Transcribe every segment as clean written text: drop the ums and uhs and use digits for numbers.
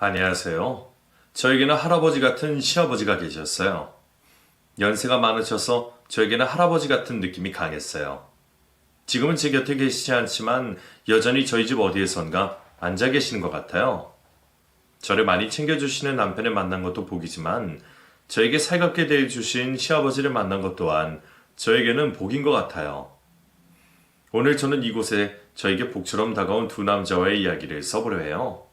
안녕하세요. 저에게는 할아버지 같은 시아버지가 계셨어요. 연세가 많으셔서 저에게는 할아버지 같은 느낌이 강했어요. 지금은 제 곁에 계시지 않지만 여전히 저희 집 어디에선가 앉아 계시는 것 같아요. 저를 많이 챙겨주시는 남편을 만난 것도 복이지만 저에게 살갑게 대해주신 시아버지를 만난 것 또한 저에게는 복인 것 같아요. 오늘 저는 이곳에 저에게 복처럼 다가온 두 남자와의 이야기를 써보려 해요.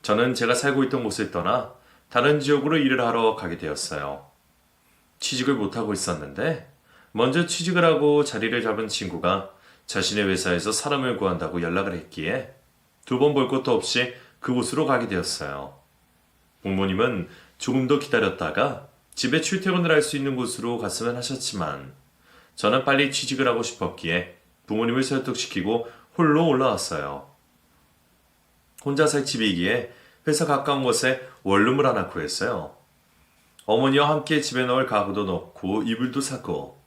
저는 제가 살고 있던 곳을 떠나 다른 지역으로 일을 하러 가게 되었어요. 취직을 못하고 있었는데 먼저 취직을 하고 자리를 잡은 친구가 자신의 회사에서 사람을 구한다고 연락을 했기에 두 번 볼 것도 없이 그곳으로 가게 되었어요. 부모님은 조금 더 기다렸다가 집에 출퇴근을 할 수 있는 곳으로 갔으면 하셨지만 저는 빨리 취직을 하고 싶었기에 부모님을 설득시키고 홀로 올라왔어요. 혼자 살 집이기에 회사 가까운 곳에 원룸을 하나 구했어요. 어머니와 함께 집에 넣을 가구도 넣고 이불도 사고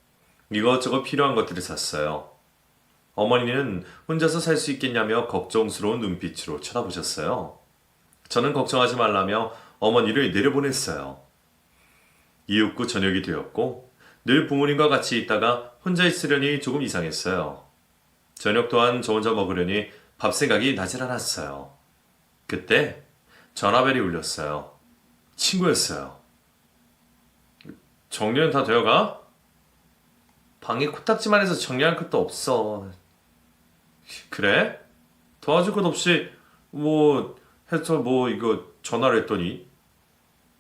이것저것 필요한 것들을 샀어요. 어머니는 혼자서 살 수 있겠냐며 걱정스러운 눈빛으로 쳐다보셨어요. 저는 걱정하지 말라며 어머니를 내려보냈어요. 이윽고 저녁이 되었고 늘 부모님과 같이 있다가 혼자 있으려니 조금 이상했어요. 저녁 또한 저 혼자 먹으려니 밥 생각이 나질 않았어요. 그때 전화벨이 울렸어요. 친구였어요. 정리는 다 되어가? 방에 코딱지만 해서 정리할 것도 없어. 그래? 도와줄 것 없이 해서 이거 전화를 했더니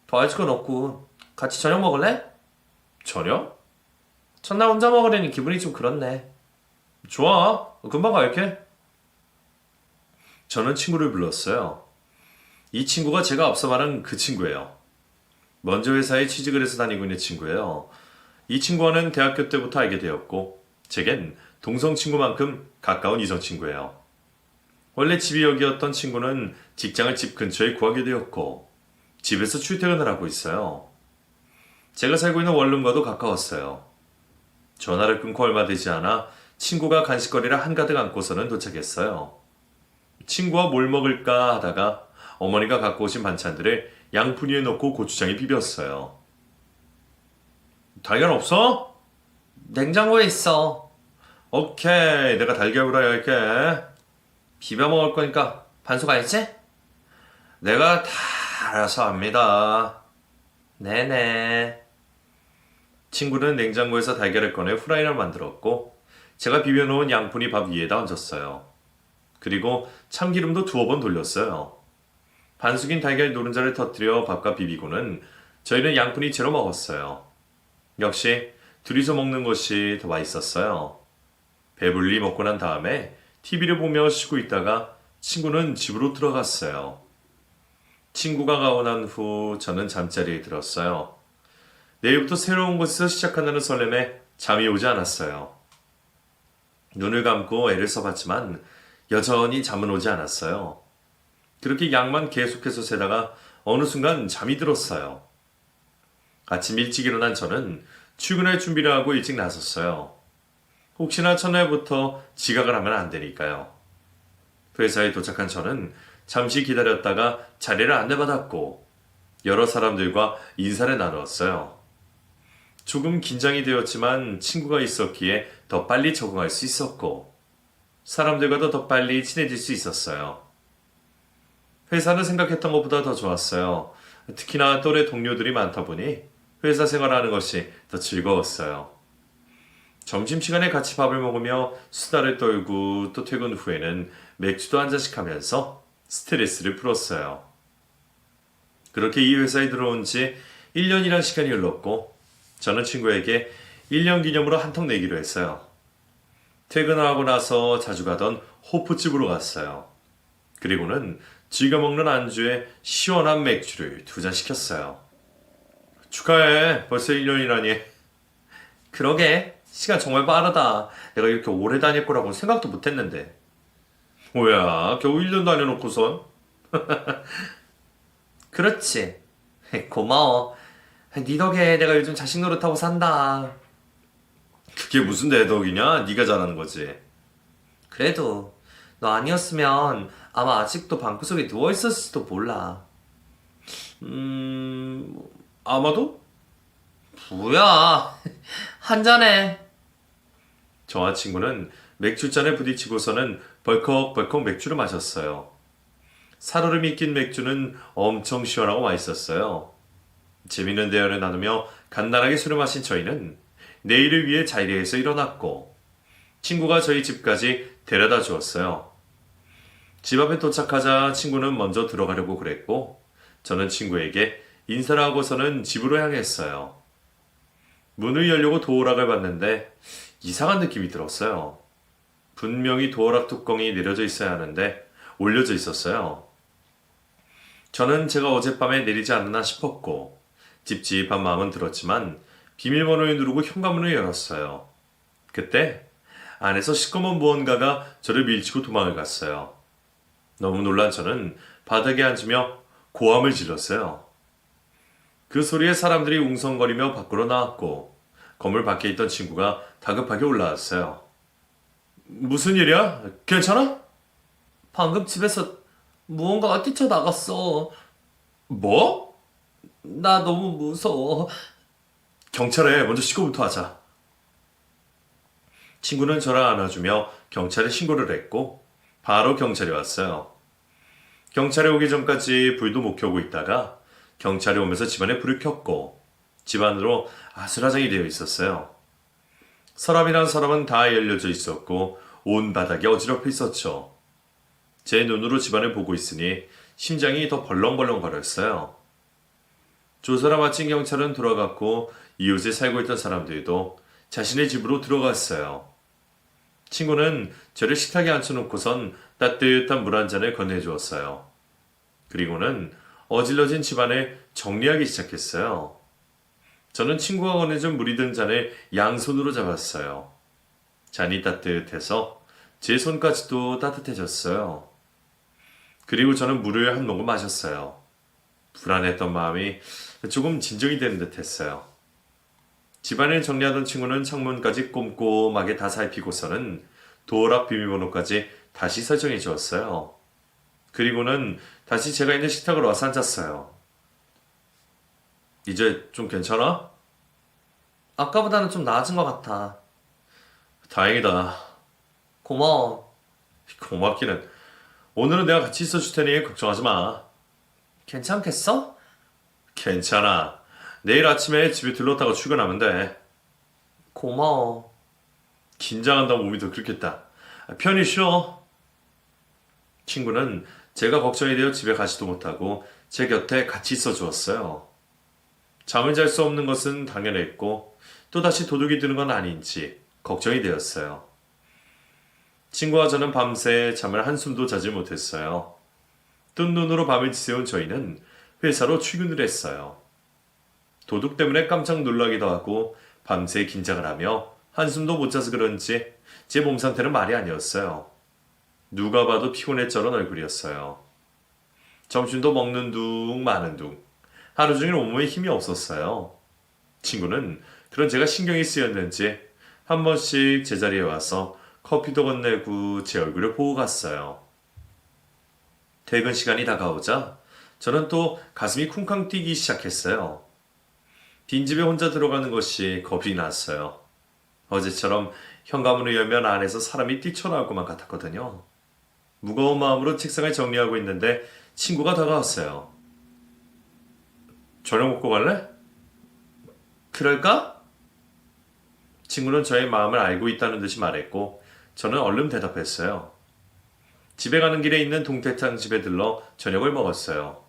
도와줄 건 없고 같이 저녁 먹을래? 저녁? 첫날 혼자 먹으려니 기분이 좀 그렇네. 좋아. 금방 갈게. 저는 친구를 불렀어요. 이 친구가 제가 앞서 말한 그 친구예요. 먼저 회사에 취직을 해서 다니고 있는 친구예요. 이 친구와는 대학교 때부터 알게 되었고 제겐 동성 친구만큼 가까운 이성 친구예요. 원래 집이 여기였던 친구는 직장을 집 근처에 구하게 되었고 집에서 출퇴근을 하고 있어요. 제가 살고 있는 원룸과도 가까웠어요. 전화를 끊고 얼마 되지 않아 친구가 간식거리를 한가득 안고서는 도착했어요. 친구와 뭘 먹을까 하다가 어머니가 갖고 오신 반찬들을 양푼 위에 넣고 고추장에 비볐어요. 달걀 없어? 냉장고에 있어. 오케이, 내가 달걀 후라이 할게. 비벼 먹을 거니까 반숙 알지? 내가 다 알아서 합니다. 네네. 친구는 냉장고에서 달걀을 꺼내 후라이를 만들었고 제가 비벼놓은 양푼이 밥 위에다 얹었어요. 그리고 참기름도 두어 번 돌렸어요. 반숙인 달걀 노른자를 터뜨려 밥과 비비고는 저희는 양푼이 채로 먹었어요. 역시 둘이서 먹는 것이 더 맛있었어요. 배불리 먹고 난 다음에 TV를 보며 쉬고 있다가 친구는 집으로 들어갔어요. 친구가 가고 난 후 저는 잠자리에 들었어요. 내일부터 새로운 곳에서 시작한다는 설렘에 잠이 오지 않았어요. 눈을 감고 애를 써봤지만 여전히 잠은 오지 않았어요. 그렇게 약만 계속해서 세다가 어느 순간 잠이 들었어요. 아침 일찍 일어난 저는 출근할 준비를 하고 일찍 나섰어요. 혹시나 첫날부터 지각을 하면 안 되니까요. 회사에 도착한 저는 잠시 기다렸다가 자리를 안내받았고 여러 사람들과 인사를 나누었어요. 조금 긴장이 되었지만 친구가 있었기에 더 빨리 적응할 수 있었고 사람들과도 더 빨리 친해질 수 있었어요. 회사는 생각했던 것보다 더 좋았어요. 특히나 또래 동료들이 많다 보니 회사 생활하는 것이 더 즐거웠어요. 점심시간에 같이 밥을 먹으며 수다를 떨고 또 퇴근 후에는 맥주도 한 잔씩 하면서 스트레스를 풀었어요. 그렇게 이 회사에 들어온 지 1년이란 시간이 흘렀고 저는 친구에게 1년 기념으로 한턱 내기로 했어요. 퇴근하고 나서 자주 가던 호프집으로 갔어요. 그리고는 즐겨 먹는 안주에 시원한 맥주를 2잔 시켰어요. 축하해. 벌써 1년이라니. 그러게. 시간 정말 빠르다. 내가 이렇게 오래 다닐 거라고 생각도 못했는데. 뭐야, 겨우 1년 다녀놓고선? 그렇지. 고마워. 네 덕에 내가 요즘 자식 노릇하고 산다. 그게 무슨 내 덕이냐? 네가 잘하는 거지. 그래도 너 아니었으면 아마 아직도 방구석에 누워있었을지도 몰라. 아마도? 뭐야. 한잔해. 저와 친구는 맥주잔에 부딪히고서는 벌컥벌컥 맥주를 마셨어요. 살얼음이 낀 맥주는 엄청 시원하고 맛있었어요. 재밌는 대화를 나누며 간단하게 술을 마신 저희는 내일을 위해 자리에서 일어났고 친구가 저희 집까지 데려다 주었어요. 집 앞에 도착하자 친구는 먼저 들어가려고 그랬고 저는 친구에게 인사를 하고서는 집으로 향했어요. 문을 열려고 도어락을 봤는데 이상한 느낌이 들었어요. 분명히 도어락 뚜껑이 내려져 있어야 하는데 올려져 있었어요. 저는 제가 어젯밤에 내리지 않았나 싶었고 찝찝한 마음은 들었지만 비밀번호를 누르고 현관문을 열었어요. 그때 안에서 시꺼먼 무언가가 저를 밀치고 도망을 갔어요. 너무 놀란 저는 바닥에 앉으며 고함을 질렀어요. 그 소리에 사람들이 웅성거리며 밖으로 나왔고 건물 밖에 있던 친구가 다급하게 올라왔어요. 무슨 일이야? 괜찮아? 방금 집에서 무언가가 뛰쳐나갔어. 뭐? 나 너무 무서워. 경찰에 먼저 신고부터 하자. 친구는 저를 안아주며 경찰에 신고를 했고 바로 경찰이 왔어요. 경찰이 오기 전까지 불도 못 켜고 있다가 경찰이 오면서 집안에 불을 켰고 집안으로 아수라장이 되어 있었어요. 서랍이란 서랍은 다 열려져 있었고 온 바닥이 어지럽혀 있었죠. 제 눈으로 집안을 보고 있으니 심장이 더 벌렁벌렁 거렸어요. 조사를 마친 경찰은 돌아갔고 이웃에 살고 있던 사람들도 자신의 집으로 들어갔어요. 친구는 저를 식탁에 앉혀놓고선 따뜻한 물 한 잔을 건네주었어요. 그리고는 어질러진 집안을 정리하기 시작했어요. 저는 친구가 건네준 물이 든 잔을 양손으로 잡았어요. 잔이 따뜻해서 제 손까지도 따뜻해졌어요. 그리고 저는 물을 한 모금 마셨어요. 불안했던 마음이 조금 진정이 되는 듯 했어요. 집안을 정리하던 친구는 창문까지 꼼꼼하게 다 살피고서는 도어락 비밀번호까지 다시 설정해 주었어요. 그리고는 다시 제가 있는 식탁으로 와서 앉았어요. 이제 좀 괜찮아? 아까보다는 좀 나아진 것 같아. 다행이다. 고마워. 고맙기는. 오늘은 내가 같이 있어줄 테니 걱정하지 마. 괜찮겠어? 괜찮아. 내일 아침에 집에 들렀다가 출근하면 돼. 고마워. 긴장한다 몸이 더 그렇겠다. 편히 쉬어. 친구는 제가 걱정이 되어 집에 가지도 못하고 제 곁에 같이 있어 주었어요. 잠을 잘 수 없는 것은 당연했고 또다시 도둑이 드는 건 아닌지 걱정이 되었어요. 친구와 저는 밤새 잠을 한숨도 자지 못했어요. 뜬 눈으로 밤을 지새운 저희는 회사로 출근을 했어요. 도둑 때문에 깜짝 놀라기도 하고 밤새 긴장을 하며 한숨도 못 자서 그런지 제 몸 상태는 말이 아니었어요. 누가 봐도 피곤해 쩔은 얼굴이었어요. 점심도 먹는 둥 마는 둥 하루 종일 온몸에 힘이 없었어요. 친구는 그런 제가 신경이 쓰였는지 한 번씩 제자리에 와서 커피도 건네고 제 얼굴을 보고 갔어요. 퇴근 시간이 다가오자 저는 또 가슴이 쿵쾅 뛰기 시작했어요. 빈집에 혼자 들어가는 것이 겁이 났어요. 어제처럼 현관문을 열면 안에서 사람이 뛰쳐나올 것만 같았거든요. 무거운 마음으로 책상을 정리하고 있는데 친구가 다가왔어요. 저녁 먹고 갈래? 그럴까? 친구는 저의 마음을 알고 있다는 듯이 말했고 저는 얼른 대답했어요. 집에 가는 길에 있는 동태탕 집에 들러 저녁을 먹었어요.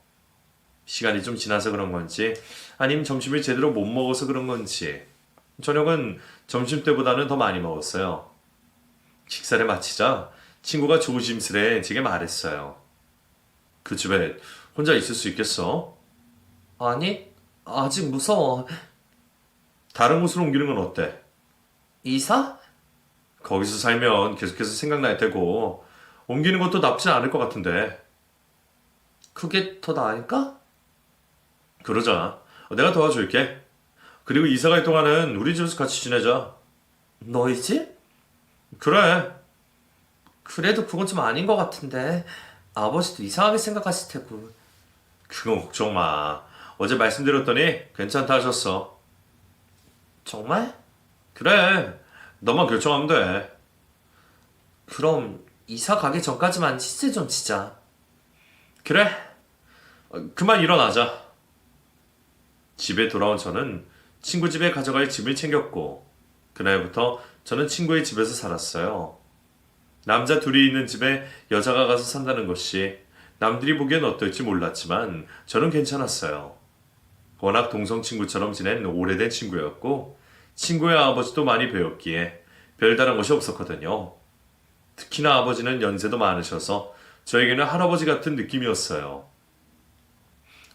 시간이 좀 지나서 그런 건지 아니면 점심을 제대로 못 먹어서 그런 건지 저녁은 점심 때보다는 더 많이 먹었어요. 식사를 마치자 친구가 조심스레 제게 말했어요. 그 집에 혼자 있을 수 있겠어? 아니, 아직 무서워. 다른 곳으로 옮기는 건 어때? 이사? 거기서 살면 계속해서 생각날 테고 옮기는 것도 나쁘지 않을 것 같은데. 그게 더 나을까? 그러자. 내가 도와줄게. 그리고 이사 갈 동안은 우리 집에서 같이 지내자. 너희 집? 그래. 그래도 그건 좀 아닌 것 같은데. 아버지도 이상하게 생각하실 테고. 그건 걱정 마. 어제 말씀드렸더니 괜찮다 하셨어. 정말? 그래. 너만 결정하면 돼. 그럼 이사 가기 전까지만 치즈 좀 치자. 그래. 그만 일어나자. 집에 돌아온 저는 친구 집에 가져갈 짐을 챙겼고 그날부터 저는 친구의 집에서 살았어요. 남자 둘이 있는 집에 여자가 가서 산다는 것이 남들이 보기엔 어떨지 몰랐지만 저는 괜찮았어요. 워낙 동성 친구처럼 지낸 오래된 친구였고 친구의 아버지도 많이 배웠기에 별다른 것이 없었거든요. 특히나 아버지는 연세도 많으셔서 저에게는 할아버지 같은 느낌이었어요.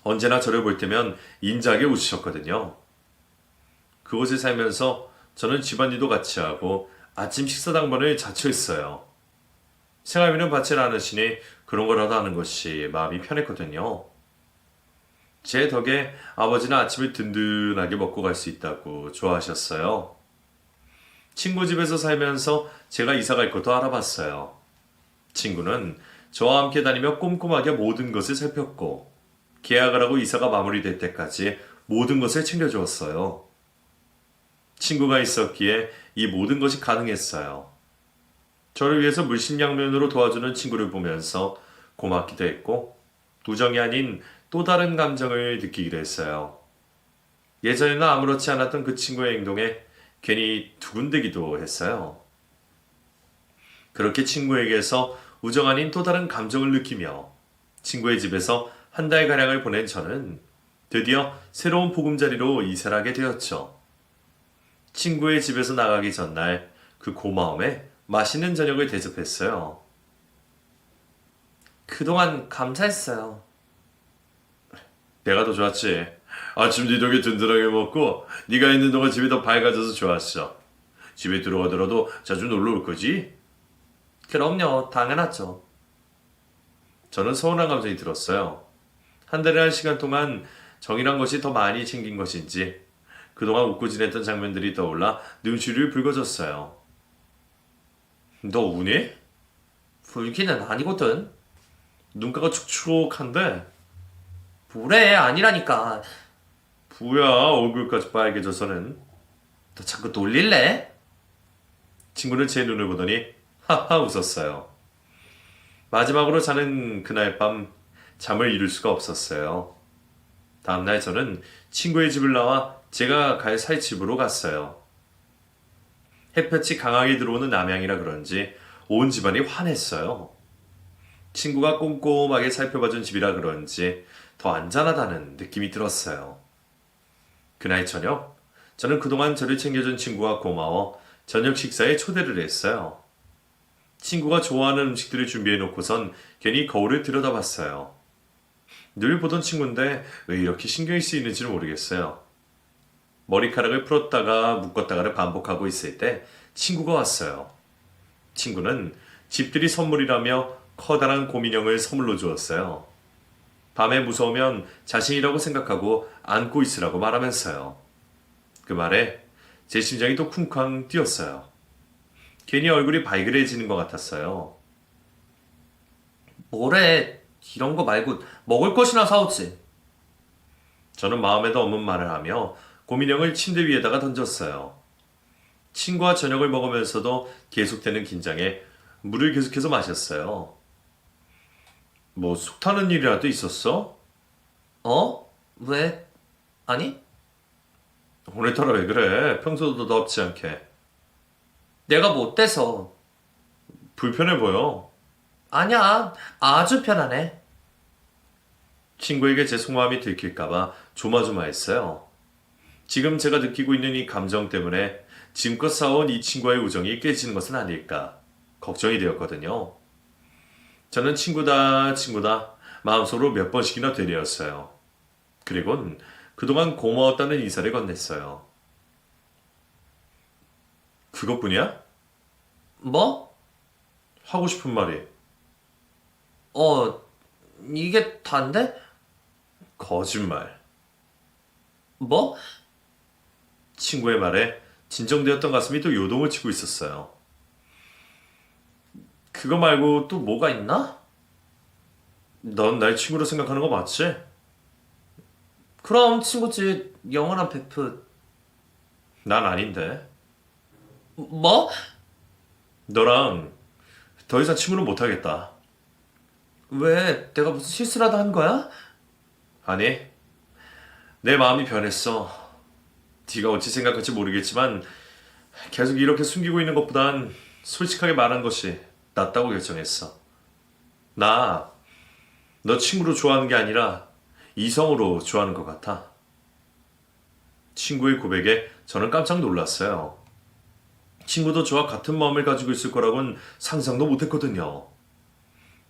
언제나 저를 볼 때면 인자하게 웃으셨거든요. 그곳에 살면서 저는 집안일도 같이 하고 아침 식사 당번을 자처했어요. 생활비는 받질 않으시니 그런 거라도 하는 것이 마음이 편했거든요. 제 덕에 아버지는 아침을 든든하게 먹고 갈 수 있다고 좋아하셨어요. 친구 집에서 살면서 제가 이사 갈 것도 알아봤어요. 친구는 저와 함께 다니며 꼼꼼하게 모든 것을 살폈고 계약을 하고 이사가 마무리될 때까지 모든 것을 챙겨주었어요. 친구가 있었기에 이 모든 것이 가능했어요. 저를 위해서 물심양면으로 도와주는 친구를 보면서 고맙기도 했고 우정이 아닌 또 다른 감정을 느끼기도 했어요. 예전에는 아무렇지 않았던 그 친구의 행동에 괜히 두근대기도 했어요. 그렇게 친구에게서 우정 아닌 또 다른 감정을 느끼며 친구의 집에서 한 달가량을 보낸 저는 드디어 새로운 보금자리로 이사를 하게 되었죠. 친구의 집에서 나가기 전날 그 고마움에 맛있는 저녁을 대접했어요. 그동안 감사했어요. 내가 더 좋았지. 아침 네 덕에 든든하게 먹고 네가 있는 동안 집이 더 밝아져서 좋았어. 집에 들어가더라도 자주 놀러 올 거지? 그럼요. 당연하죠. 저는 서운한 감정이 들었어요. 한 달이라는 시간 동안 정이란 것이 더 많이 챙긴 것인지 그동안 웃고 지냈던 장면들이 떠올라 눈시울이 붉어졌어요. 너 우니? 불기는 아니거든. 눈가가 축축한데? 뭐래 아니라니까. 뭐야 얼굴까지 빨개져서는. 너 자꾸 놀릴래? 친구는 제 눈을 보더니 하하 웃었어요. 마지막으로 자는 그날 밤 잠을 이룰 수가 없었어요. 다음날 저는 친구의 집을 나와 제가 갈 살 집으로 갔어요. 햇볕이 강하게 들어오는 남양이라 그런지 온 집안이 환했어요. 친구가 꼼꼼하게 살펴봐준 집이라 그런지 더 안전하다는 느낌이 들었어요. 그날 저녁, 저는 그동안 저를 챙겨준 친구가 고마워 저녁 식사에 초대를 했어요. 친구가 좋아하는 음식들을 준비해놓고선 괜히 거울을 들여다봤어요. 늘 보던 친구인데 왜 이렇게 신경이 쓰이는지를 모르겠어요. 머리카락을 풀었다가 묶었다가를 반복하고 있을 때 친구가 왔어요. 친구는 집들이 선물이라며 커다란 곰인형을 선물로 주었어요. 밤에 무서우면 자신이라고 생각하고 안고 있으라고 말하면서요. 그 말에 제 심장이 또 쿵쾅 뛰었어요. 괜히 얼굴이 발그레해지는 것 같았어요. 뭐래, 이런 거 말고 먹을 것이나 사오지. 저는 마음에도 없는 말을 하며 곰인형을 침대 위에다가 던졌어요. 친구와 저녁을 먹으면서도 계속되는 긴장에 물을 계속해서 마셨어요. 뭐 속 타는 일이라도 있었어? 어? 왜? 아니? 오늘따라 왜 그래? 평소도 덥지 않게. 내가 뭐 어때서? 불편해 보여. 아니야, 아주 편하네. 친구에게 제 속마음이 들킬까봐 조마조마했어요. 지금 제가 느끼고 있는 이 감정 때문에 지금껏 쌓아온 이 친구와의 우정이 깨지는 것은 아닐까 걱정이 되었거든요. 저는 친구다 마음속으로 몇 번씩이나 되뇌었어요. 그리곤 그동안 고마웠다는 인사를 건넸어요. 그것뿐이야? 뭐? 하고 싶은 말이. 이게 단데? 거짓말. 뭐? 친구의 말에 진정되었던 가슴이 또 요동을 치고 있었어요. 그거 말고 또 뭐가 있나? 넌 날 친구로 생각하는 거 맞지? 그럼 친구지, 영원한 베프. 난 아닌데. 뭐? 너랑 더 이상 친구는 못하겠다. 왜? 내가 무슨 실수라도 한 거야? 아니, 내 마음이 변했어. 네가 어찌 생각할지 모르겠지만 계속 이렇게 숨기고 있는 것보단 솔직하게 말하는 것이 낫다고 결정했어. 나 너 친구로 좋아하는 게 아니라 이성으로 좋아하는 것 같아. 친구의 고백에 저는 깜짝 놀랐어요. 친구도 저와 같은 마음을 가지고 있을 거라고는 상상도 못했거든요.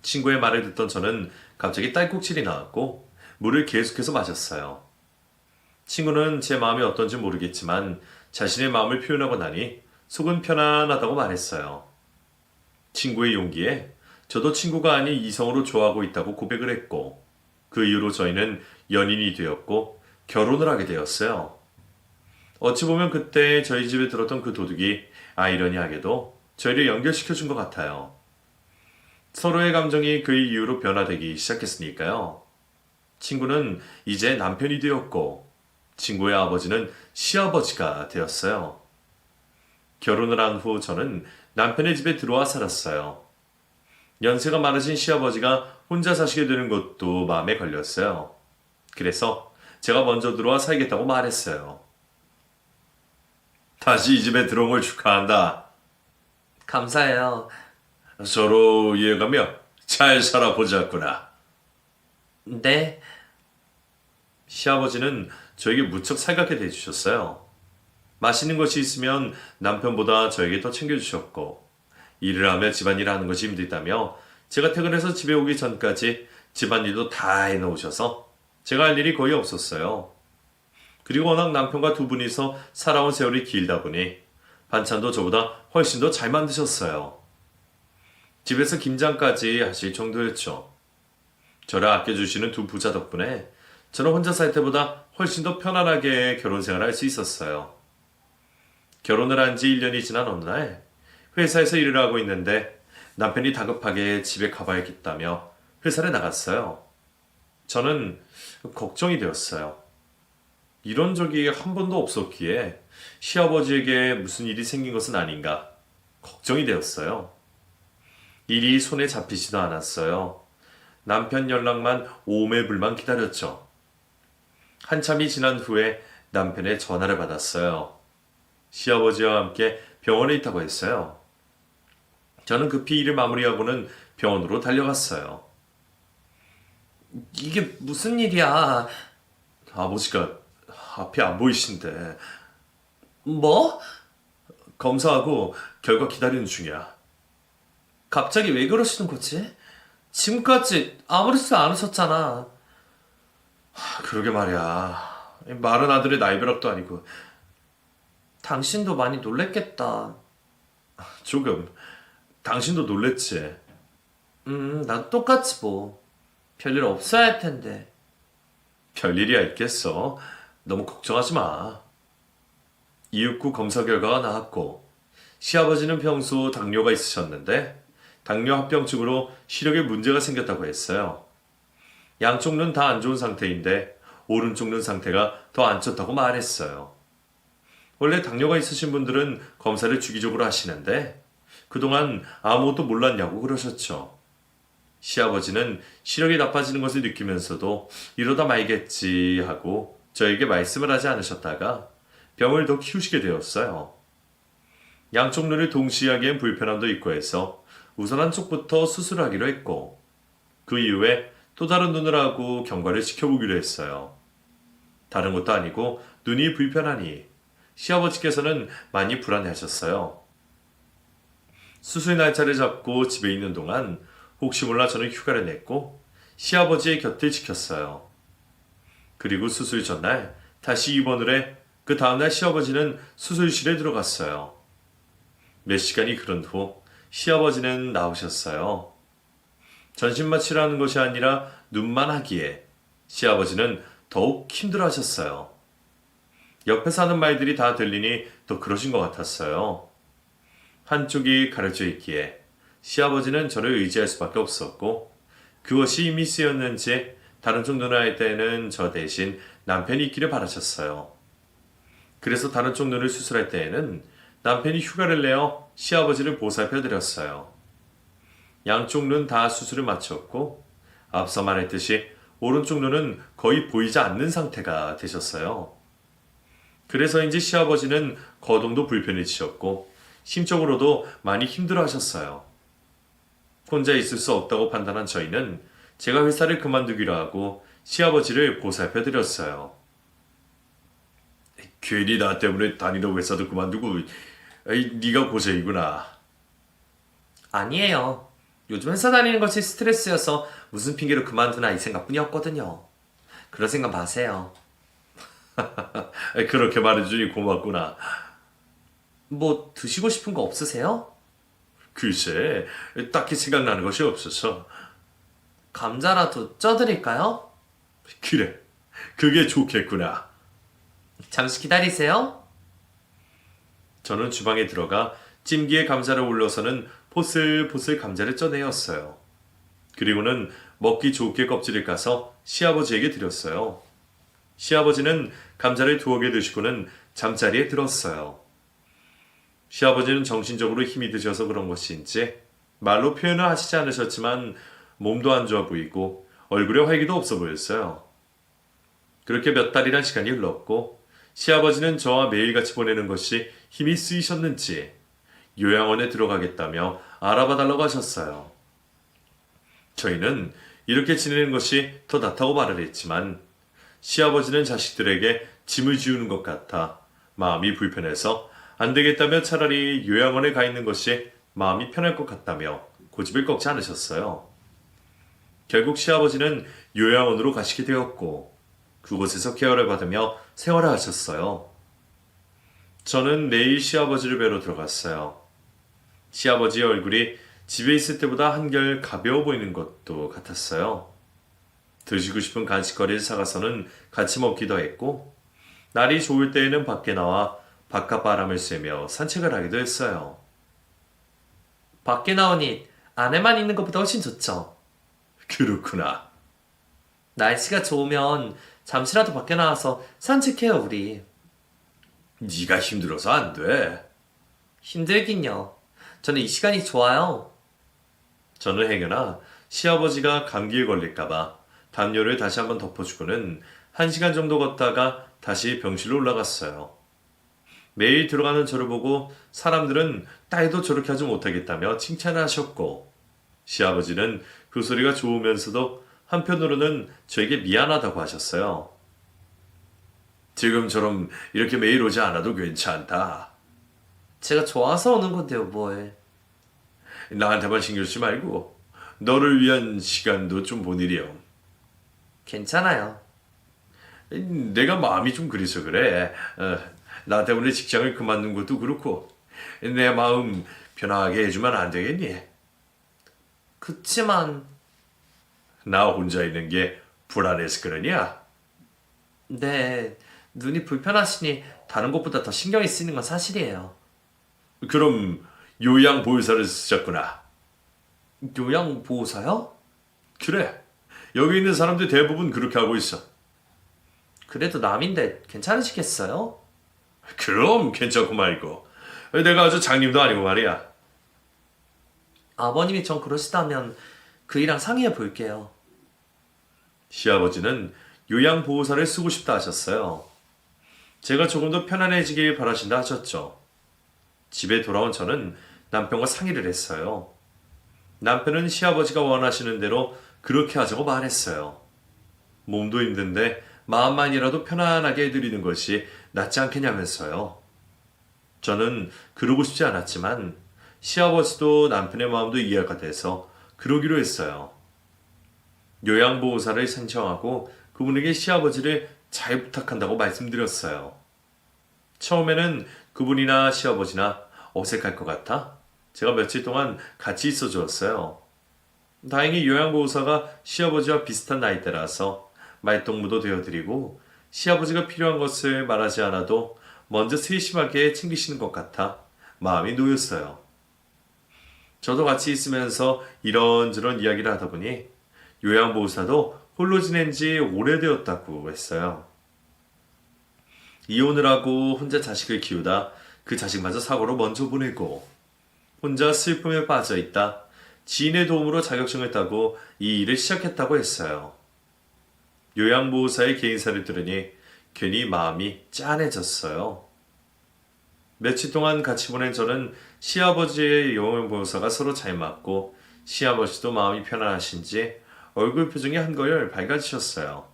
친구의 말을 듣던 저는 갑자기 딸꾹질이 나왔고 물을 계속해서 마셨어요. 친구는 제 마음이 어떤지 모르겠지만 자신의 마음을 표현하고 나니 속은 편안하다고 말했어요. 친구의 용기에 저도 친구가 아닌 이성으로 좋아하고 있다고 고백을 했고 그 이후로 저희는 연인이 되었고 결혼을 하게 되었어요. 어찌 보면 그때 저희 집에 들었던 그 도둑이 아이러니하게도 저희를 연결시켜 준 것 같아요. 서로의 감정이 그 이후로 변화되기 시작했으니까요. 친구는 이제 남편이 되었고 친구의 아버지는 시아버지가 되었어요. 결혼을 한 후 저는 남편의 집에 들어와 살았어요. 연세가 많으신 시아버지가 혼자 사시게 되는 것도 마음에 걸렸어요. 그래서 제가 먼저 들어와 살겠다고 말했어요. 다시 이 집에 들어온 걸 축하한다. 감사해요. 서로 이해가며 잘 살아보자꾸나. 네, 시아버지는 저에게 무척 살갑게 대해주셨어요. 맛있는 것이 있으면 남편보다 저에게 더 챙겨주셨고, 일을 하며 집안일을 하는 것이 힘들다며 제가 퇴근해서 집에 오기 전까지 집안일도 다 해놓으셔서 제가 할 일이 거의 없었어요. 그리고 워낙 남편과 두 분이서 살아온 세월이 길다 보니 반찬도 저보다 훨씬 더 잘 만드셨어요. 집에서 김장까지 하실 정도였죠. 저를 아껴주시는 두 부자 덕분에 저는 혼자 살 때보다 훨씬 더 편안하게 결혼 생활을 할 수 있었어요. 결혼을 한 지 1년이 지난 어느 날 회사에서 일을 하고 있는데 남편이 다급하게 집에 가봐야겠다며 회사를 나갔어요. 저는 걱정이 되었어요. 이런 적이 한 번도 없었기에 시아버지에게 무슨 일이 생긴 것은 아닌가 걱정이 되었어요. 일이 손에 잡히지도 않았어요. 남편 연락만 오매불만 기다렸죠. 한참이 지난 후에 남편의 전화를 받았어요. 시아버지와 함께 병원에 있다고 했어요. 저는 급히 일을 마무리하고는 병원으로 달려갔어요. 이게 무슨 일이야? 아버지가 앞이 안 보이신데 뭐? 검사하고 결과 기다리는 중이야. 갑자기 왜 그러시는 거지? 지금까지 아무렇지도 않으셨잖아. 그러게 말이야. 마른 아들의 나이벼락도 아니고 당신도 많이 놀랬겠다. 조금 당신도 놀랬지. 난 똑같지 뭐. 별일 없어야 할 텐데. 별일이야 있겠어. 너무 걱정하지 마. 이윽고 검사 결과가 나왔고 시아버지는 평소 당뇨가 있으셨는데 당뇨 합병증으로 시력에 문제가 생겼다고 했어요. 양쪽 눈 다 안 좋은 상태인데 오른쪽 눈 상태가 더 안 좋다고 말했어요. 원래 당뇨가 있으신 분들은 검사를 주기적으로 하시는데 그동안 아무것도 몰랐냐고 그러셨죠. 시아버지는 시력이 나빠지는 것을 느끼면서도 이러다 말겠지 하고 저에게 말씀을 하지 않으셨다가 병을 더 키우시게 되었어요. 양쪽 눈을 동시에 하기엔 불편함도 있고 해서 우선 한쪽부터 수술하기로 했고 그 이후에 또 다른 눈을 하고 경과를 지켜보기로 했어요. 다른 것도 아니고 눈이 불편하니 시아버지께서는 많이 불안해하셨어요. 수술 날짜를 잡고 집에 있는 동안 혹시 몰라 저는 휴가를 냈고 시아버지의 곁을 지켰어요. 그리고 수술 전날 다시 입원을 해 그 다음날 시아버지는 수술실에 들어갔어요. 몇 시간이 흐른 후 시아버지는 나오셨어요. 전신 마취를 하는 것이 아니라 눈만 하기에 시아버지는 더욱 힘들어 하셨어요. 옆에서 하는 말들이 다 들리니 더 그러신 것 같았어요. 한쪽이 가려져 있기에 시아버지는 저를 의지할 수밖에 없었고 그것이 이미 쓰였는지 다른 쪽 누나의 때에는 저 대신 남편이 있기를 바라셨어요. 그래서 다른 쪽 눈을 수술할 때에는 남편이 휴가를 내어 시아버지를 보살펴 드렸어요. 양쪽 눈 다 수술을 마쳤고 앞서 말했듯이 오른쪽 눈은 거의 보이지 않는 상태가 되셨어요. 그래서인지 시아버지는 거동도 불편해지셨고 심적으로도 많이 힘들어 하셨어요. 혼자 있을 수 없다고 판단한 저희는 제가 회사를 그만두기로 하고 시아버지를 보살펴 드렸어요. 괜히 나 때문에 다니던 회사도 그만두고 네가 고생이구나. 아니에요. 요즘 회사 다니는 것이 스트레스여서 무슨 핑계로 그만두나 이 생각뿐이었거든요. 그런 생각 마세요. 그렇게 말해주니 고맙구나. 뭐 드시고 싶은 거 없으세요? 글쎄, 딱히 생각나는 것이 없어서. 감자라도 쪄드릴까요? 그래, 그게 좋겠구나. 잠시 기다리세요. 저는 주방에 들어가 찜기에 감자를 올려서는 포슬포슬 감자를 쪄내었어요. 그리고는 먹기 좋게 껍질을 까서 시아버지에게 드렸어요. 시아버지는 감자를 두어 개 드시고는 잠자리에 들었어요. 시아버지는 정신적으로 힘이 드셔서 그런 것인지 말로 표현을 하시지 않으셨지만 몸도 안 좋아 보이고 얼굴에 활기도 없어 보였어요. 그렇게 몇 달이란 시간이 흘렀고 시아버지는 저와 매일같이 보내는 것이 힘이 쓰이셨는지 요양원에 들어가겠다며 알아봐 달라고 하셨어요. 저희는 이렇게 지내는 것이 더 낫다고 말을 했지만 시아버지는 자식들에게 짐을 지우는 것 같아 마음이 불편해서 안 되겠다며 차라리 요양원에 가 있는 것이 마음이 편할 것 같다며 고집을 꺾지 않으셨어요. 결국 시아버지는 요양원으로 가시게 되었고 그곳에서 케어를 받으며 생활을 하셨어요. 저는 내일 시아버지를 뵈러 들어갔어요. 시아버지의 얼굴이 집에 있을 때보다 한결 가벼워 보이는 것도 같았어요. 드시고 싶은 간식거리를 사가서는 같이 먹기도 했고 날이 좋을 때에는 밖에 나와 바깥 바람을 쐬며 산책을 하기도 했어요. 밖에 나오니 안에만 있는 것보다 훨씬 좋죠. 그렇구나. 날씨가 좋으면 잠시라도 밖에 나와서 산책해요, 우리. 네가 힘들어서 안 돼. 힘들긴요. 저는 이 시간이 좋아요. 저는 행여나 시아버지가 감기에 걸릴까봐 담요를 다시 한번 덮어주고는 1시간 정도 걷다가 다시 병실로 올라갔어요. 매일 들어가는 저를 보고 사람들은 딸도 저렇게 하지 못하겠다며 칭찬을 하셨고 시아버지는 그 소리가 좋으면서도 한편으로는 저에게 미안하다고 하셨어요. 지금처럼 이렇게 매일 오지 않아도 괜찮다. 제가 좋아서 오는 건데요, 뭘. 나한테만 신경 쓰지 말고 너를 위한 시간도 좀 보내렴. 괜찮아요. 내가 마음이 좀 그래서 그래. 나 때문에 직장을 그만둔 것도 그렇고 내 마음 편하게 해주면 안 되겠니? 그치만, 나 혼자 있는 게 불안해서 그러냐? 네, 눈이 불편하시니 다른 것보다 더 신경이 쓰이는 건 사실이에요. 그럼 요양보호사를 쓰셨구나. 요양보호사요? 그래. 여기 있는 사람들 대부분 그렇게 하고 있어. 그래도 남인데 괜찮으시겠어요? 그럼 괜찮고 말고. 내가 아주 장님도 아니고 말이야. 아버님이 전 그러시다면 그이랑 상의해 볼게요. 시아버지는 요양보호사를 쓰고 싶다 하셨어요. 제가 조금 더 편안해지길 바라신다 하셨죠. 집에 돌아온 저는 남편과 상의를 했어요. 남편은 시아버지가 원하시는 대로 그렇게 하자고 말했어요. 몸도 힘든데 마음만이라도 편안하게 해드리는 것이 낫지 않겠냐면서요. 저는 그러고 싶지 않았지만 시아버지도 남편의 마음도 이해가 돼서 그러기로 했어요. 요양보호사를 신청하고 그분에게 시아버지를 잘 부탁한다고 말씀드렸어요. 처음에는 그분이나 시아버지나 어색할 것 같아 제가 며칠 동안 같이 있어 주었어요. 다행히 요양보호사가 시아버지와 비슷한 나이대라서 말동무도 되어드리고 시아버지가 필요한 것을 말하지 않아도 먼저 세심하게 챙기시는 것 같아 마음이 놓였어요. 저도 같이 있으면서 이런저런 이야기를 하다 보니 요양보호사도 홀로 지낸 지 오래되었다고 했어요. 이혼을 하고 혼자 자식을 키우다 그 자식마저 사고로 먼저 보내고 혼자 슬픔에 빠져 있다 지인의 도움으로 자격증을 따고 이 일을 시작했다고 했어요. 요양보호사의 개인사를 들으니 괜히 마음이 짠해졌어요. 며칠 동안 같이 보낸 저는 시아버지의 요양보호사가 서로 잘 맞고 시아버지도 마음이 편안하신지 얼굴 표정이 한결 밝아지셨어요.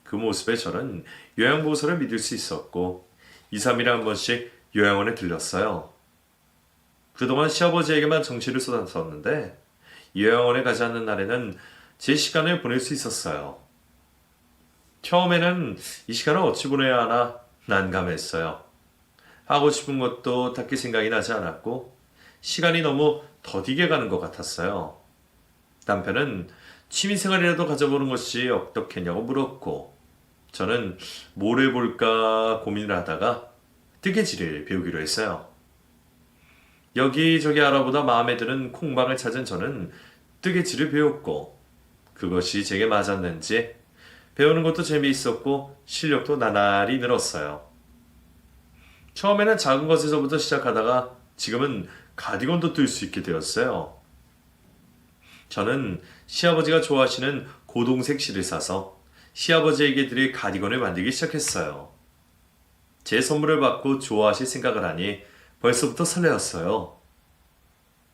그 모습에 저는 요양보호사를 믿을 수 있었고 2, 3일에 한 번씩 요양원에 들렸어요. 그동안 시아버지에게만 정신을 쏟았었는데 요양원에 가지 않는 날에는 제 시간을 보낼 수 있었어요. 처음에는 이 시간을 어찌 보내야 하나 난감했어요. 하고 싶은 것도 딱히 생각이 나지 않았고 시간이 너무 더디게 가는 것 같았어요. 남편은 취미생활이라도 가져보는 것이 어떻겠냐고 물었고 저는 뭘 해볼까 고민을 하다가 뜨개질을 배우기로 했어요. 여기저기 알아보다 마음에 드는 콩방을 찾은 저는 뜨개질을 배웠고 그것이 제게 맞았는지 배우는 것도 재미있었고 실력도 나날이 늘었어요. 처음에는 작은 것에서부터 시작하다가 지금은 가디건도 뜰 수 있게 되었어요. 저는 시아버지가 좋아하시는 고동색 실을 사서 시아버지에게 드릴 가디건을 만들기 시작했어요. 제 선물을 받고 좋아하실 생각을 하니 벌써부터 설레었어요.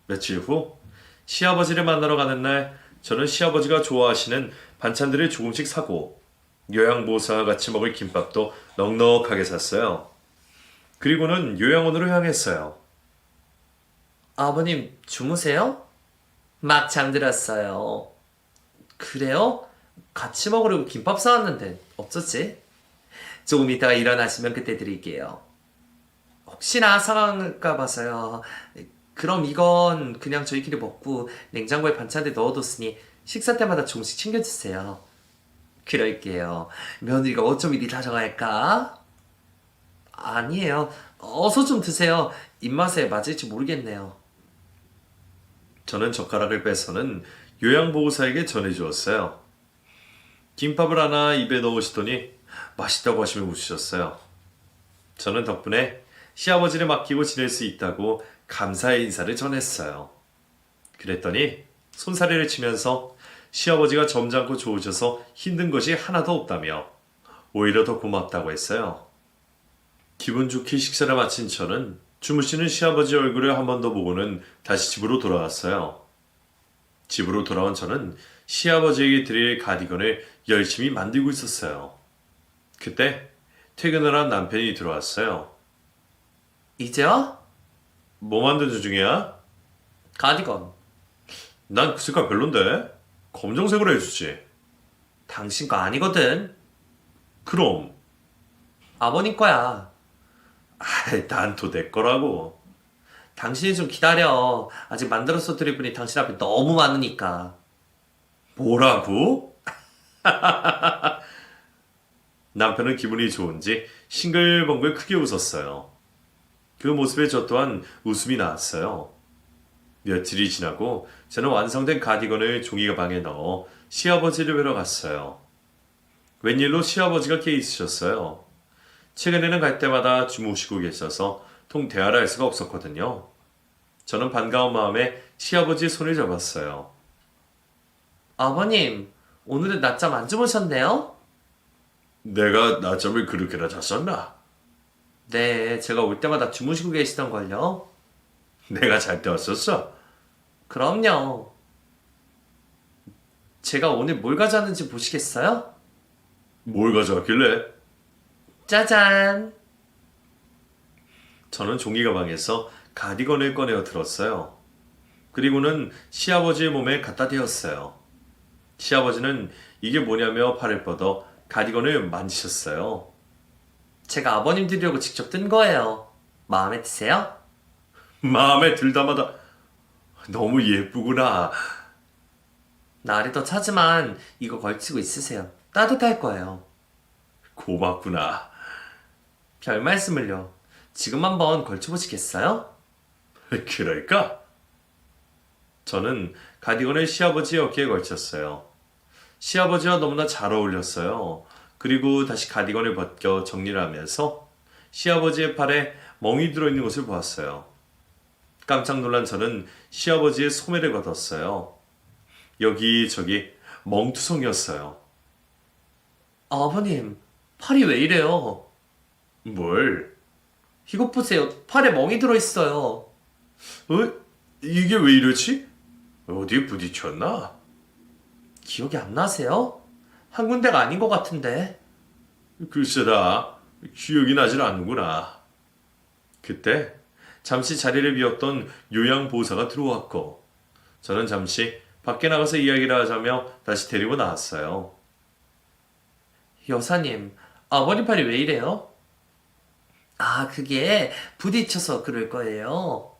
며칠 후 시아버지를 만나러 가는 날 저는 시아버지가 좋아하시는 반찬들을 조금씩 사고 요양보호사와 같이 먹을 김밥도 넉넉하게 샀어요. 그리고는 요양원으로 향했어요. 아버님, 주무세요? 막 잠들었어요. 그래요? 같이 먹으려고 김밥 사왔는데 어쩌지? 조금 이따가 일어나시면 그때 드릴게요. 혹시나 상할까 봐서요. 그럼 이건 그냥 저희끼리 먹고 냉장고에 반찬에 넣어뒀으니 식사 때마다 조금씩 챙겨주세요. 그럴게요. 며느리가 어쩜 이리 다정할까? 아니에요. 어서 좀 드세요. 입맛에 맞을지 모르겠네요. 저는 젓가락을 빼서는 요양보호사에게 전해주었어요. 김밥을 하나 입에 넣으시더니 맛있다고 하시며 웃으셨어요. 저는 덕분에 시아버지를 맡기고 지낼 수 있다고 감사의 인사를 전했어요. 그랬더니 손사래를 치면서 시아버지가 점잖고 좋으셔서 힘든 것이 하나도 없다며 오히려 더 고맙다고 했어요. 기분 좋게 식사를 마친 저는 주무시는 시아버지 얼굴을 한 번 더 보고는 다시 집으로 돌아왔어요. 집으로 돌아온 저는 시아버지에게 드릴 가디건을 열심히 만들고 있었어요. 그때 퇴근을 한 남편이 들어왔어요. 이제요? 뭐 만드는 중이야? 가디건. 난 그 색깔 별론데. 검정색으로 해주지. 당신 거 아니거든. 그럼. 아버님 거야. 난 또 내 거라고. 당신이 좀 기다려. 아직 만들어서 드릴 분이 당신 앞에 너무 많으니까. 뭐라고? 남편은 기분이 좋은지 싱글벙글 크게 웃었어요. 그 모습에 저 또한 웃음이 나왔어요. 며칠이 지나고 저는 완성된 가디건을 종이 가방에 넣어 시아버지를 뵈러 갔어요. 웬일로 시아버지가 깨 있으셨어요. 최근에는 갈 때마다 주무시고 계셔서 통 대화를 할 수가 없었거든요. 저는 반가운 마음에 시아버지의 손을 잡았어요. 아버님, 오늘은 낮잠 안 주무셨네요? 내가 낮잠을 그렇게나 잤었나? 네, 제가 올 때마다 주무시고 계시던걸요. 내가 잘 때 왔었어? 그럼요. 제가 오늘 뭘 가져왔는지 보시겠어요? 뭘 가져왔길래? 짜잔! 저는 종이 가방에서 가디건을 꺼내어 들었어요. 그리고는 시아버지의 몸에 갖다 대었어요. 시아버지는 이게 뭐냐며 팔을 뻗어 가디건을 만지셨어요. 제가 아버님 드리려고 직접 뜬 거예요. 마음에 드세요? 마음에 들다마다 너무 예쁘구나. 날이 더 차지만 이거 걸치고 있으세요. 따뜻할 거예요. 고맙구나. 별 말씀을요. 지금 한번 걸쳐보시겠어요? 그럴까? 저는 가디건을 시아버지의 어깨에 걸쳤어요. 시아버지와 너무나 잘 어울렸어요. 그리고 다시 가디건을 벗겨 정리를 하면서 시아버지의 팔에 멍이 들어있는 것을 보았어요. 깜짝 놀란 저는 시아버지의 소매를 걷었어요. 여기저기 멍투성이었어요. 아버님, 팔이 왜 이래요? 뭘? 이것 보세요. 팔에 멍이 들어있어요. 어? 이게 왜 이러지? 어디에 부딪혔나? 기억이 안 나세요? 한 군데가 아닌 것 같은데. 글쎄다. 기억이 나질 않는구나. 그때 잠시 자리를 비웠던 요양보호사가 들어왔고 저는 잠시 밖에 나가서 이야기를 하자며 다시 데리고 나왔어요. 여사님, 아버님 팔이 왜 이래요? 아, 그게 부딪혀서 그럴 거예요.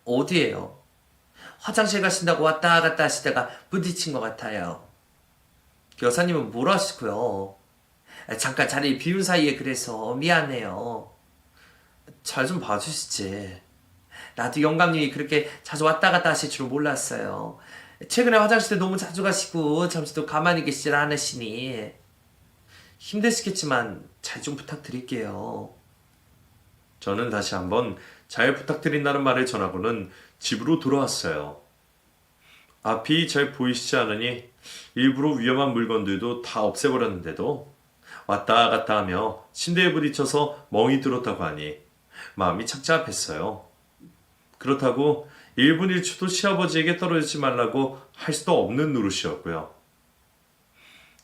어디에요? 화장실 가신다고 왔다 갔다 하시다가 부딪힌 것 같아요. 여사님은 뭘 하시고요? 잠깐 자리를 비운 사이에 그래서 미안해요. 잘 좀 봐주시지. 나도 영감님이 그렇게 자주 왔다 갔다 하실 줄 몰랐어요. 최근에 화장실에 너무 자주 가시고 잠시도 가만히 계시질 않으시니 힘드시겠지만 잘 좀 부탁드릴게요. 저는 다시 한번 잘 부탁드린다는 말을 전하고는 집으로 돌아왔어요. 앞이 잘 보이시지 않으니 일부러 위험한 물건들도 다 없애버렸는데도 왔다 갔다 하며 침대에 부딪혀서 멍이 들었다고 하니 마음이 착잡했어요. 그렇다고 1분 1초도 시아버지에게 떨어지지 말라고 할 수도 없는 노릇이었고요.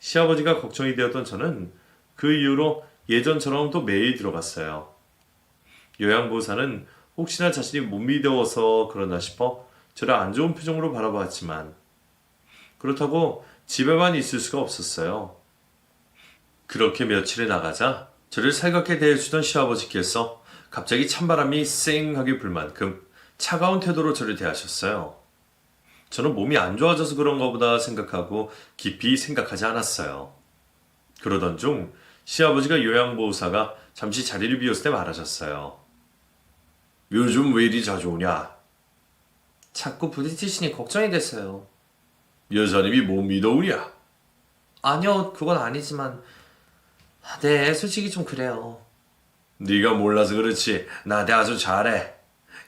시아버지가 걱정이 되었던 저는 그 이후로 예전처럼 또 매일 들어갔어요. 요양보호사는 혹시나 자신이 못 믿어서 그러나 싶어 저를 안 좋은 표정으로 바라보았지만 그렇다고 집에만 있을 수가 없었어요. 그렇게 며칠이 나가자 저를 살갑게 대해주던 시아버지께서 갑자기 찬바람이 쌩하게 불 만큼 차가운 태도로 저를 대하셨어요. 저는 몸이 안 좋아져서 그런가 보다 생각하고 깊이 생각하지 않았어요. 그러던 중 시아버지가 요양보호사가 잠시 자리를 비웠을 때 말하셨어요. 요즘 왜 이리 자주 오냐? 자꾸 부딪히시니 걱정이 됐어요. 여사님이 못 믿어오냐? 아니요, 그건 아니지만 네, 솔직히 좀 그래요. 네가 몰라서 그렇지 나한테 아주 잘해.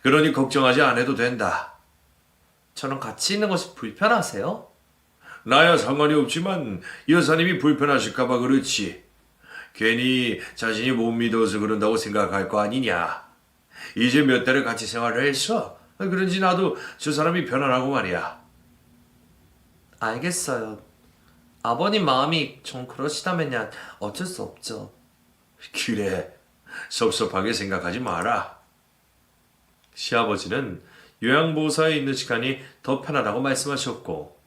그러니 걱정하지 않아도 된다. 저랑 같이 있는 것이 불편하세요? 나야 상관이 없지만 여사님이 불편하실까봐 그렇지. 괜히 자신이 못 믿어서 그런다고 생각할 거 아니냐. 이제 몇 달을 같이 생활을 했어. 그런지 나도 저 사람이 편안하고 말이야. 알겠어요. 아버님 마음이 좀 그러시다면야 어쩔 수 없죠. 그래, 섭섭하게 생각하지 마라. 시아버지는 요양보호사에 있는 시간이 더 편하다고 말씀하셨고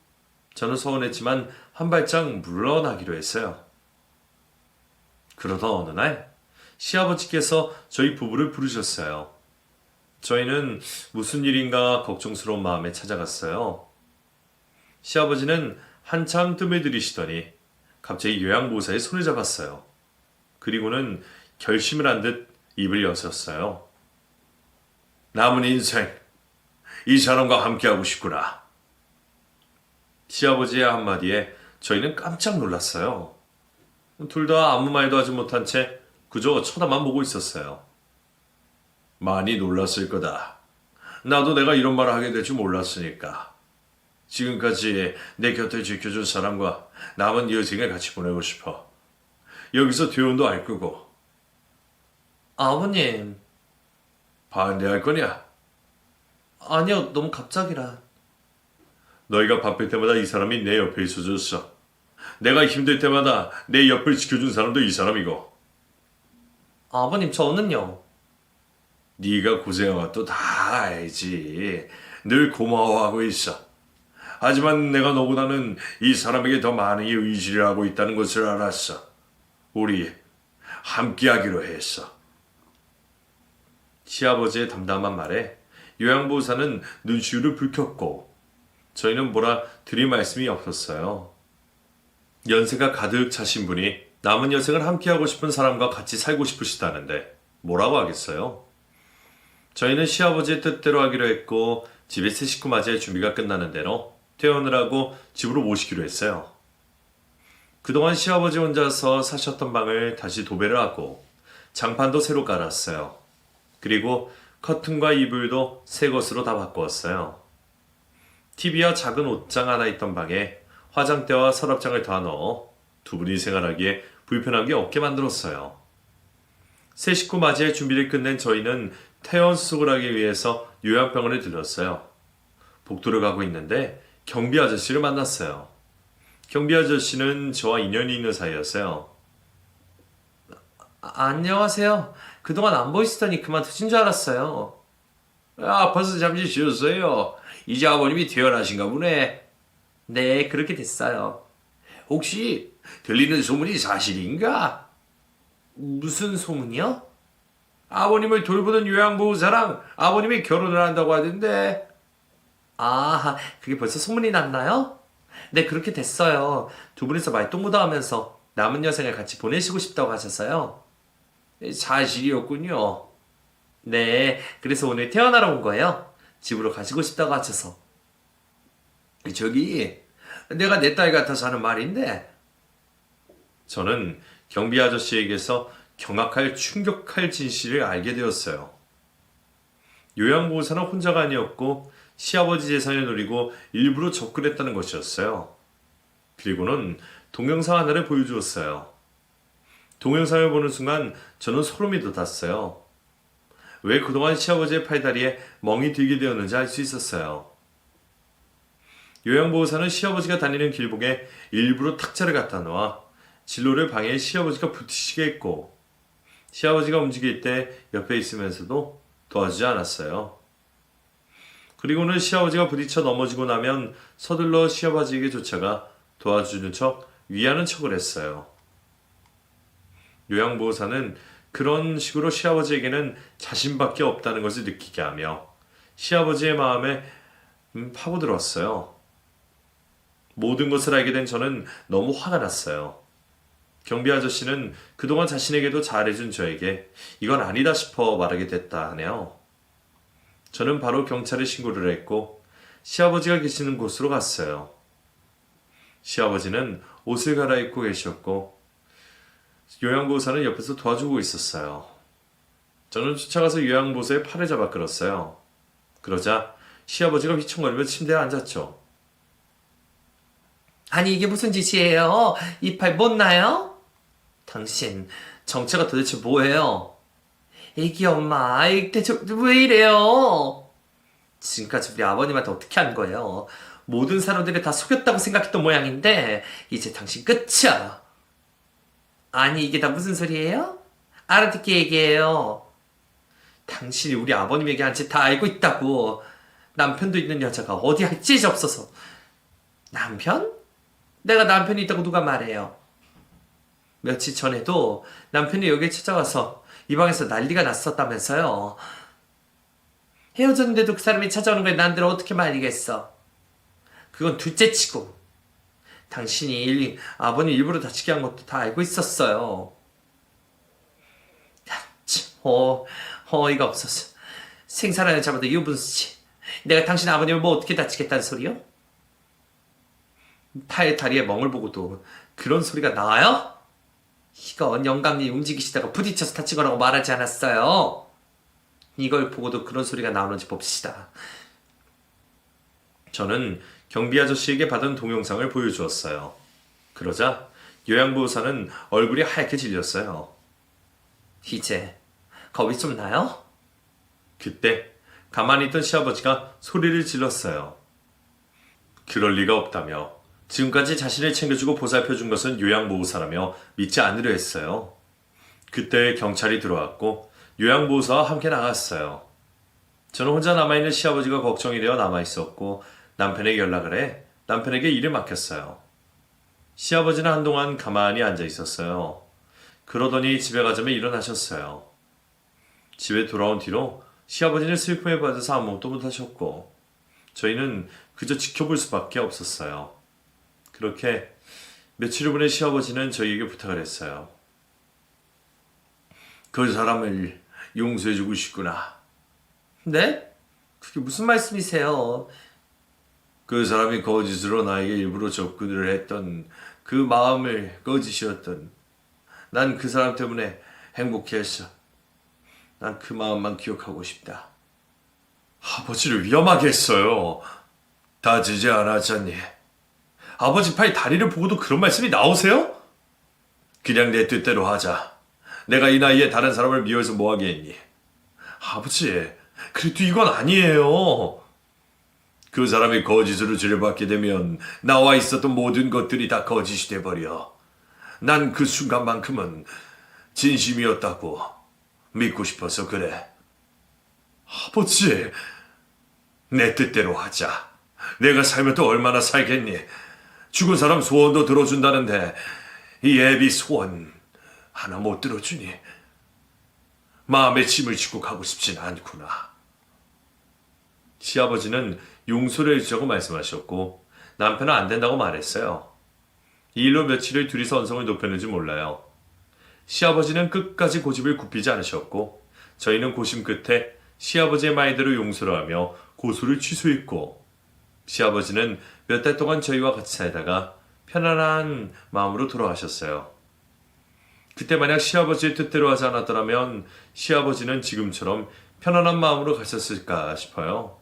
저는 서운했지만 한 발짝 물러나기로 했어요. 그러던 어느 날 시아버지께서 저희 부부를 부르셨어요. 저희는 무슨 일인가 걱정스러운 마음에 찾아갔어요. 시아버지는 한참 뜸을 들이시더니 갑자기 요양보호사의 손을 잡았어요. 그리고는 결심을 한 듯 입을 여셨어요. 남은 인생 이 사람과 함께하고 싶구나. 시아버지의 한마디에 저희는 깜짝 놀랐어요. 둘 다 아무 말도 하지 못한 채 그저 쳐다만 보고 있었어요. 많이 놀랐을 거다. 나도 내가 이런 말을 하게 될 줄 몰랐으니까. 지금까지 내 곁을 지켜준 사람과 남은 여생을 같이 보내고 싶어. 여기서 퇴원도 할 거고. 아버님, 반대할 거냐? 아니요, 너무 갑작이라. 너희가 바쁠 때마다 이 사람이 내 옆에 있어줬어. 내가 힘들 때마다 내 옆을 지켜준 사람도 이 사람이고. 아버님, 저는요. 네가 고생한 것도 다 알지. 늘 고마워하고 있어. 하지만 내가 너보다는 이 사람에게 더 많은 의지를 하고 있다는 것을 알았어. 우리 함께하기로 했어. 시아버지의 담담한 말에 요양보호사는 눈시울을 붉혔고 저희는 뭐라 드릴 말씀이 없었어요. 연세가 가득 차신 분이 남은 여생을 함께하고 싶은 사람과 같이 살고 싶으시다는데 뭐라고 하겠어요? 저희는 시아버지의 뜻대로 하기로 했고 집에 새 식구 맞이할 준비가 끝나는 대로 퇴원을 하고 집으로 모시기로 했어요. 그동안 시아버지 혼자서 사셨던 방을 다시 도배를 하고 장판도 새로 깔았어요. 그리고 커튼과 이불도 새 것으로 다 바꾸었어요. TV와 작은 옷장 하나 있던 방에 화장대와 서랍장을 다 넣어 두 분이 생활하기에 불편한 게 없게 만들었어요. 새 식구 맞이할 준비를 끝낸 저희는 퇴원 수속을 하기 위해서 요양병원에 들렀어요. 복도를 가고 있는데 경비 아저씨를 만났어요. 경비 아저씨는 저와 인연이 있는 사이였어요. 안녕하세요. 그동안 안 보이시더니 그만두신 줄 알았어요. 벌써 잠시 쉬었어요. 이제 아버님이 퇴원하신가 보네. 네, 그렇게 됐어요. 혹시 들리는 소문이 사실인가? 무슨 소문이요? 아버님을 돌보는 요양보호사랑 아버님이 결혼을 한다고 하던데. 아, 그게 벌써 소문이 났나요? 네, 그렇게 됐어요. 두 분이서 말동무다 하면서 남은 여생을 같이 보내시고 싶다고 하셔서요. 사실이었군요. 네, 그래서 오늘 퇴원하러 온 거예요. 집으로 가시고 싶다고 하셔서. 저기 내가 내 딸 같아서 하는 말인데. 저는 경비 아저씨에게서 경악할 충격할 진실을 알게 되었어요. 요양보호사는 혼자가 아니었고 시아버지 재산을 노리고 일부러 접근했다는 것이었어요. 그리고는 동영상 하나를 보여주었어요. 동영상을 보는 순간 저는 소름이 돋았어요. 왜 그동안 시아버지의 팔다리에 멍이 들게 되었는지 알 수 있었어요. 요양보호사는 시아버지가 다니는 길목에 일부러 탁자를 갖다 놓아 진로를 방해해 시아버지가 부딪히게 했고 시아버지가 움직일 때 옆에 있으면서도 도와주지 않았어요. 그리고는 시아버지가 부딪혀 넘어지고 나면 서둘러 시아버지에게 쫓아가 도와주는 척 위하는 척을 했어요. 요양보호사는 그런 식으로 시아버지에게는 자신밖에 없다는 것을 느끼게 하며 시아버지의 마음에 파고들었어요. 모든 것을 알게 된 저는 너무 화가 났어요. 경비 아저씨는 그동안 자신에게도 잘해준 저에게 이건 아니다 싶어 말하게 됐다 하네요. 저는 바로 경찰에 신고를 했고 시아버지가 계시는 곳으로 갔어요. 시아버지는 옷을 갈아입고 계셨고 요양보호사는 옆에서 도와주고 있었어요. 저는 쫓아가서 요양보호사의 팔을 잡아 끌었어요. 그러자 시아버지가 휘청거리며 침대에 앉았죠. 아니, 이게 무슨 짓이에요? 이 팔 못 나요? 당신, 정체가 도대체 뭐예요? 애기 엄마, 아이, 대체 왜 이래요? 지금까지 우리 아버님한테 어떻게 한 거예요? 모든 사람들이 다 속였다고 생각했던 모양인데, 이제 당신 끝이야. 아니, 이게 다 무슨 소리예요? 알아듣게 얘기해요. 당신이 우리 아버님에게 한 짓 다 알고 있다고. 남편도 있는 여자가 어디 할 짓이 없어서. 남편? 내가 남편이 있다고 누가 말해요? 며칠 전에도 남편이 여기에 찾아와서 이 방에서 난리가 났었다면서요. 헤어졌는데도 그 사람이 찾아오는 거에 난들 어떻게 말리겠어. 그건 둘째치고 당신이 아버님 일부러 다치게 한 것도 다 알고 있었어요. 어이가 없었어. 생사랑을 잡아도 유분수지. 내가 당신 아버님을 뭐 어떻게 다치겠다는 소리요? 팔 다리에 멍을 보고도 그런 소리가 나와요? 이건 영감님이 움직이시다가 부딪혀서 다친 거라고 말하지 않았어요. 이걸 보고도 그런 소리가 나오는지 봅시다. 저는 경비 아저씨에게 받은 동영상을 보여주었어요. 그러자 요양보호사는 얼굴이 하얗게 질렸어요. 이제 겁이 좀 나요? 그때 가만히 있던 시아버지가 소리를 질렀어요. 그럴 리가 없다며 지금까지 자신을 챙겨주고 보살펴준 것은 요양보호사라며 믿지 않으려 했어요. 그때 경찰이 들어왔고 요양보호사와 함께 나갔어요. 저는 혼자 남아있는 시아버지가 걱정이 되어 남아있었고 남편에게 연락을 해 남편에게 일을 맡겼어요. 시아버지는 한동안 가만히 앉아 있었어요. 그러더니 집에 가자며 일어나셨어요. 집에 돌아온 뒤로 시아버지는 슬픔에 빠져서 아무것도 못하셨고 저희는 그저 지켜볼 수밖에 없었어요. 그렇게 며칠을 보낸 시아버지는 저희에게 부탁을 했어요. 그 사람을 용서해주고 싶구나. 네? 그게 무슨 말씀이세요? 그 사람이 거짓으로 나에게 일부러 접근을 했던 그 마음을 거짓이었던 난 그 사람 때문에 행복했어. 난 그 마음만 기억하고 싶다. 아버지를 위험하게 했어요. 다지지 않았잖니. 아버지 팔 다리를 보고도 그런 말씀이 나오세요? 그냥 내 뜻대로 하자. 내가 이 나이에 다른 사람을 미워해서 뭐하게 했니? 아버지, 그래도 이건 아니에요. 그 사람이 거짓으로 죄를 받게 되면 나와 있었던 모든 것들이 다 거짓이 돼버려. 난 그 순간만큼은 진심이었다고 믿고 싶어서 그래. 아버지, 내 뜻대로 하자. 내가 살면 또 얼마나 살겠니? 죽은 사람 소원도 들어준다는데 이 애비 소원 하나 못 들어주니 마음에 짐을 지고 가고 싶진 않구나. 시아버지는 용서를 해주자고 말씀하셨고 남편은 안 된다고 말했어요. 이 일로 며칠을 둘이서 언성을 높였는지 몰라요. 시아버지는 끝까지 고집을 굽히지 않으셨고 저희는 고심 끝에 시아버지의 말대로 용서를 하며 고소를 취소했고 시아버지는 몇 달 동안 저희와 같이 살다가 편안한 마음으로 돌아가셨어요. 그때 만약 시아버지의 뜻대로 하지 않았더라면 시아버지는 지금처럼 편안한 마음으로 가셨을까 싶어요.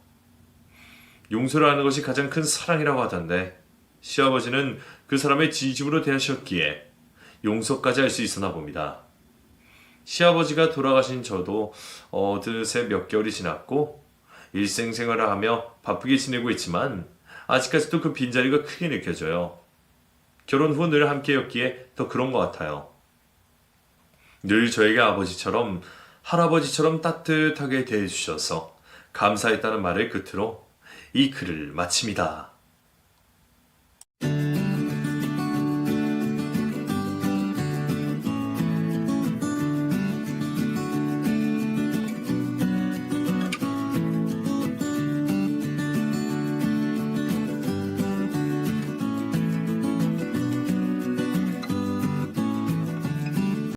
용서를 하는 것이 가장 큰 사랑이라고 하던데 시아버지는 그 사람의 진심으로 대하셨기에 용서까지 할 수 있었나 봅니다. 시아버지가 돌아가신 저도 어느새 몇 개월이 지났고 일생생활을 하며 바쁘게 지내고 있지만 아직까지도 그 빈자리가 크게 느껴져요. 결혼 후 늘 함께였기에 더 그런 것 같아요. 늘 저에게 아버지처럼 할아버지처럼 따뜻하게 대해주셔서 감사했다는 말을 끝으로 이 글을 마칩니다.